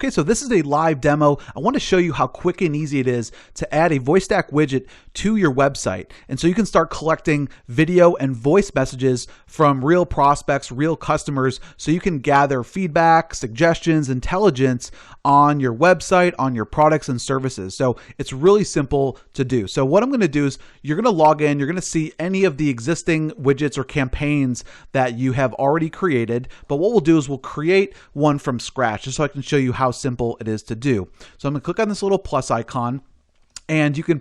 Okay, so this is a live demo. I want to show you how quick and easy it is to add a VoiceStakk widget to your website. And so you can start collecting video and voice messages from real prospects, real customers, so you can gather feedback, suggestions, intelligence on your website, on your products and services. So it's really simple to do. So what I'm going to do is you're going to log in, you're going to see any of the existing widgets or campaigns that you have already created. But what we'll do is we'll create one from scratch just so I can show you how simple it is to do. So I'm going to click on this little plus icon. And you can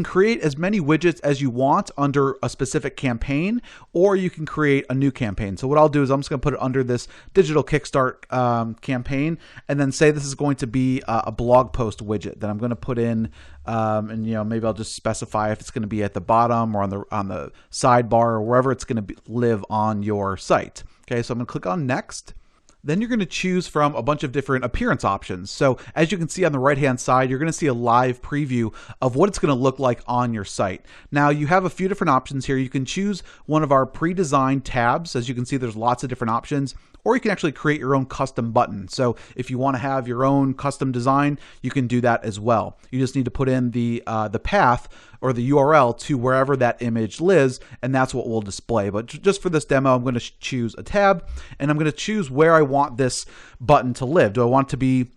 create as many widgets as you want under a specific campaign, or you can create a new campaign. So what I'll do is I'm just going to put it under this digital kickstart campaign, and then say this is going to be a blog post widget that I'm going to put in, and maybe I'll just specify if it's going to be at the bottom or on the sidebar or wherever it's going to live on your site. Okay, so I'm going to click on next. Then you're going to choose from a bunch of different appearance options. So as you can see on the right-hand side, you're going to see a live preview of what it's going to look like on your site. Now you have a few different options here. You can choose one of our pre-designed tabs. As you can see, there's lots of different options. Or you can actually create your own custom button. So if you want to have your own custom design, you can do that as well. You just need to put in the path or the URL to wherever that image lives, and that's what we'll display. But just for this demo, I'm going to choose a tab, and I'm going to choose where I want this button to live. Do I want it to be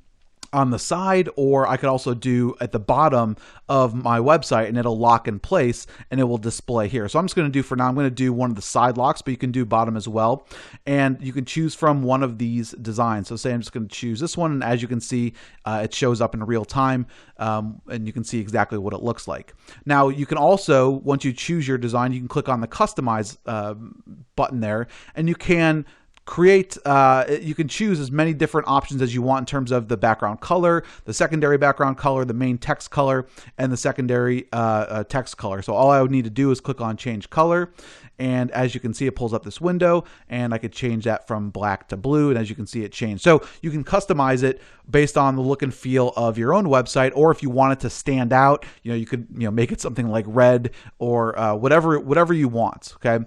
on the side, or I could also do at the bottom of my website, and it'll lock in place and it will display here. So I'm just going to do, for now, I'm going to do one of the side locks, but you can do bottom as well. And you can choose from one of these designs. So say I'm just going to choose this one, and as you can see, it shows up in real time, and you can see exactly what it looks like. Now you can also, once you choose your design, you can click on the customize button there, and you can create, you can choose as many different options as you want in terms of the background color, the secondary background color, the main text color, and the secondary text color. So all I would need to do is click on change color. And as you can see, it pulls up this window, and I could change that from black to blue. And as you can see, it changed. So you can customize it based on the look and feel of your own website, or if you want it to stand out, you could make it something like red or whatever you want. Okay.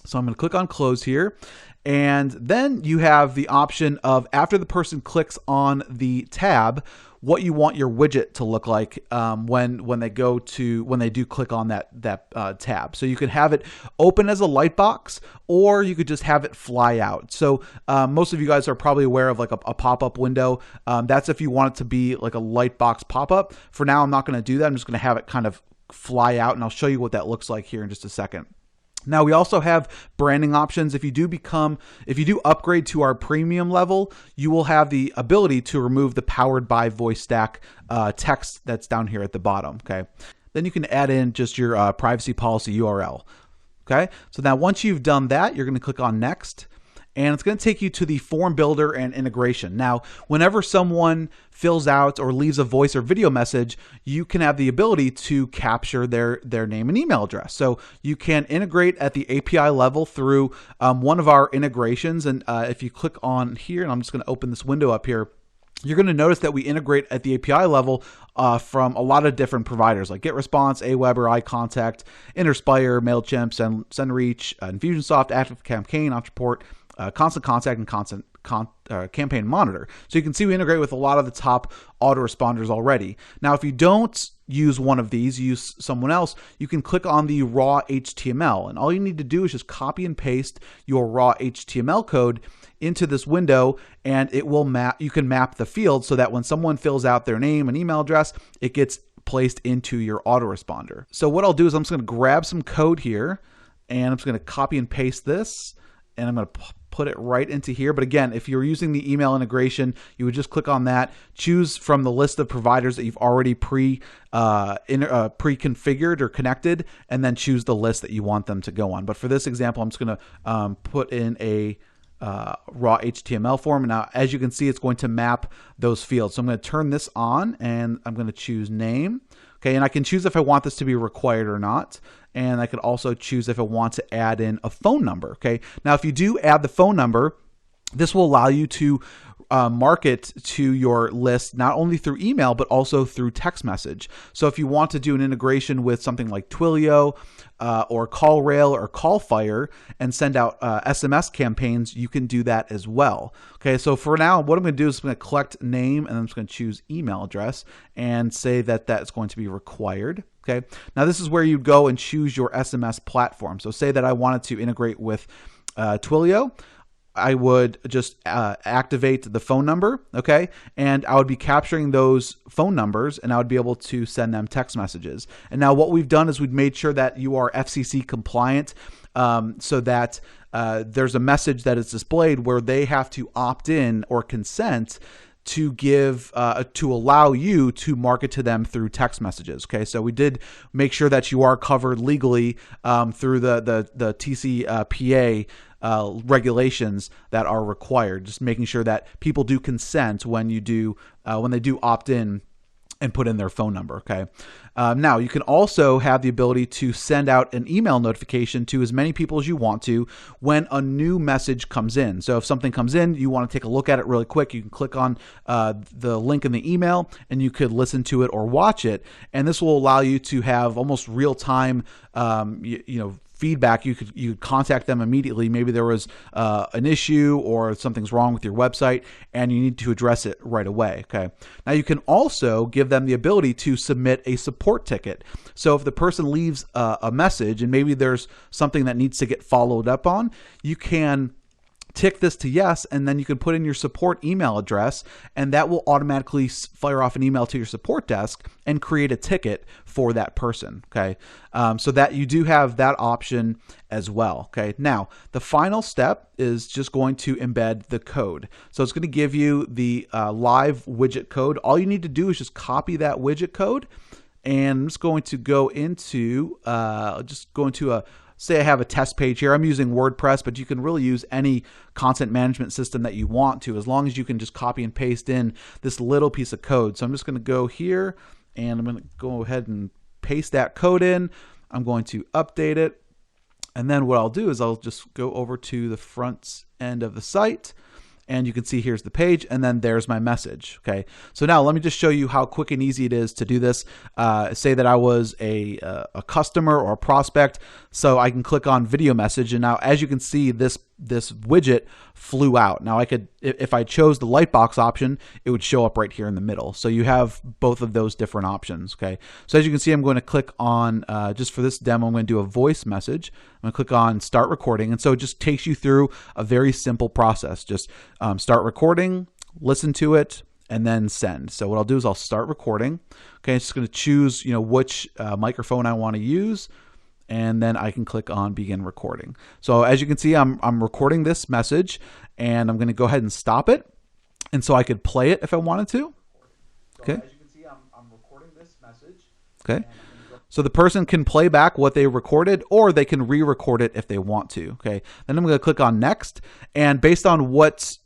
So I'm going to click on close here. And then you have the option of, after the person clicks on the tab, what you want your widget to look like when they do click on that tab. So you could have it open as a lightbox, or you could just have it fly out. So most of you guys are probably aware of like a pop-up window. That's if you want it to be like a lightbox pop-up. For now, I'm not going to do that. I'm just going to have it kind of fly out, and I'll show you what that looks like here in just a second. Now we also have branding options. If you do upgrade to our premium level, you will have the ability to remove the powered by VoiceStakk text that's down here at the bottom. Okay. Then you can add in just your privacy policy URL. Okay. So now once you've done that, you're going to click on next. And it's going to take you to the form builder and integration. Now, whenever someone fills out or leaves a voice or video message, you can have the ability to capture their name and email address. So you can integrate at the API level through one of our integrations. And if you click on here, and I'm just going to open this window up here, you're going to notice that we integrate at the API level from a lot of different providers like GetResponse, Aweber, iContact, Interspire, MailChimp, SendReach, Infusionsoft, ActiveCampaign, Entreport, Constant Contact, and Constant Campaign Monitor. So you can see we integrate with a lot of the top autoresponders already. Now, if you don't use one of these, use someone else, you can click on the raw HTML, and all you need to do is just copy and paste your raw HTML code into this window, and it will you can map the field so that when someone fills out their name and email address, it gets placed into your autoresponder. So what I'll do is I'm just going to grab some code here, and I'm just going to copy and paste this, and I'm going to put it right into here. But again, if you're using the email integration, you would just click on that, choose from the list of providers that you've already pre-configured or connected, and then choose the list that you want them to go on. But for this example, I'm just going to put in a raw HTML form. And now, as you can see, it's going to map those fields. So I'm going to turn this on, and I'm going to choose name. Okay, and I can choose if I want this to be required or not. And I could also choose if I want to add in a phone number. Okay, now if you do add the phone number, This will allow you to market to your list not only through email, but also through text message. So if you want to do an integration with something like Twilio or CallRail or CallFire and send out SMS campaigns, you can do that as well. Okay, so for now, what I'm going to do is I'm going to collect name, and I'm just going to choose email address and say that that's going to be required. Okay, now this is where you go and choose your SMS platform. So say that I wanted to integrate with Twilio. I would just activate the phone number, okay? And I would be capturing those phone numbers, and I would be able to send them text messages. And now what we've done is we've made sure that you are FCC compliant, so that there's a message that is displayed where they have to opt in or consent to give to allow you to market to them through text messages. Okay, so we did make sure that you are covered legally through the TCPA regulations that are required. Just making sure that people do consent when you do when they do opt in and put in their phone number. Okay. Now you can also have the ability to send out an email notification to as many people as you want to when a new message comes in. So if something comes in, you want to take a look at it really quick, you can click on the link in the email and you could listen to it or watch it. And this will allow you to have almost real time, feedback. You could contact them immediately. Maybe there was an issue or something's wrong with your website and you need to address it right away. Okay. Now you can also give them the ability to submit a support ticket. So if the person leaves a message and maybe there's something that needs to get followed up on, you can tick this to yes, and then you can put in your support email address, and that will automatically fire off an email to your support desk and create a ticket for that person. Okay, so that you do have that option as well. Okay, now the final step is just going to embed the code. So it's going to give you the live widget code. All you need to do is just copy that widget code, and I'm just going to go into say I have a test page here. I'm using WordPress, but you can really use any content management system that you want to, as long as you can just copy and paste in this little piece of code. So I'm just going to go here and I'm going to go ahead and paste that code in. I'm going to update it. And then what I'll do is I'll just go over to the front end of the site. And you can see here's the page, and then there's my message. Okay, so now let me just show you how quick and easy it is to do this. Say that I was a customer or a prospect, so I can click on video message, and now as you can see, this widget flew out. Now I could, if I chose the lightbox option, it would show up right here in the middle. So you have both of those different options. Okay, so as you can see, I'm going to click on just for this demo, I'm going to do a voice message. I'm going to click on start recording, and so it just takes you through a very simple process. Just start recording, listen to it, and then send. So what I'll do is I'll start recording. Okay, I'm just going to choose which microphone I want to use, and then I can click on begin recording. So as you can see, I'm recording this message, and I'm going to go ahead and stop it, and so I could play it if I wanted to. Okay. So as you can see, I'm recording this message. Okay. So the person can play back what they recorded, or they can re-record it if they want to. Okay. Then I'm going to click on next, and based on what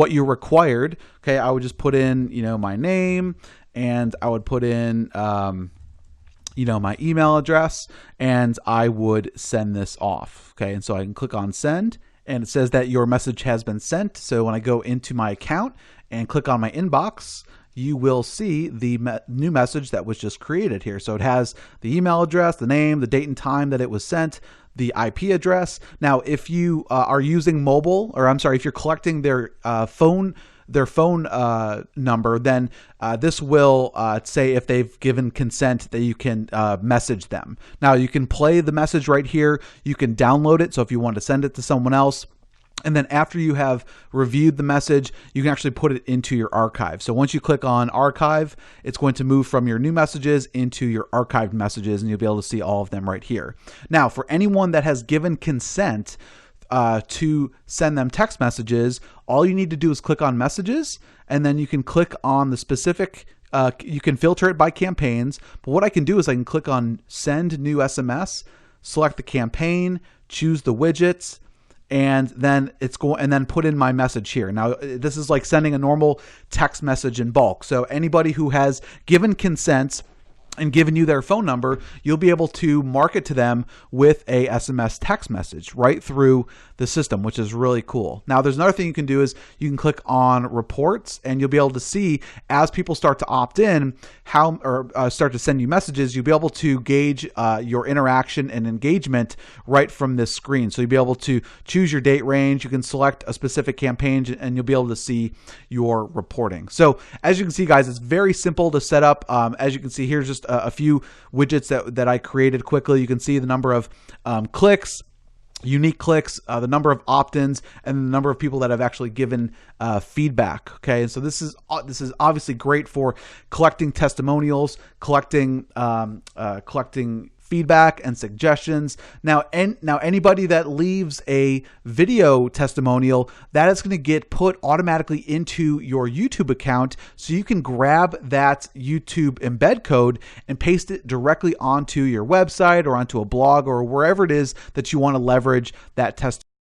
you required, okay, I would just put in my name, and I would put in my email address, and I would send this off. Okay, and so I can click on send, and it says that your message has been sent. So when I go into my account and click on my inbox, you will see the new message that was just created here. So it has the email address, the name, the date and time that it was sent, the IP address. Now, if you are using mobile, or I'm sorry, if you're collecting their phone number, then this will say if they've given consent that you can message them. Now you can play the message right here. You can download it. So if you want to send it to someone else, and then after you have reviewed the message, you can actually put it into your archive. So once you click on archive, it's going to move from your new messages into your archived messages, and you'll be able to see all of them right here. Now, for anyone that has given consent to send them text messages, all you need to do is click on messages, and then you can click on the specific, you can filter it by campaigns. But what I can do is I can click on send new SMS, select the campaign, choose the widgets, and then put in my message here. Now this is like sending a normal text message in bulk. So anybody who has given consent and given you their phone number, you'll be able to market to them with a SMS text message right through the system, which is really cool. Now, there's another thing you can do is you can click on reports, and you'll be able to see as people start to opt in start to send you messages, you'll be able to gauge your interaction and engagement right from this screen. So you'll be able to choose your date range. You can select a specific campaign, and you'll be able to see your reporting. So as you can see, guys, it's very simple to set up. As you can see, here's just a few widgets that I created quickly. You can see the number of clicks, unique clicks, the number of opt-ins, and the number of people that have actually given feedback. Okay, and so this is obviously great for collecting testimonials, collecting feedback and suggestions. Now anybody that leaves a video testimonial, that is going to get put automatically into your YouTube account, so you can grab that YouTube embed code and paste it directly onto your website or onto a blog or wherever it is that you want to leverage that testimonial.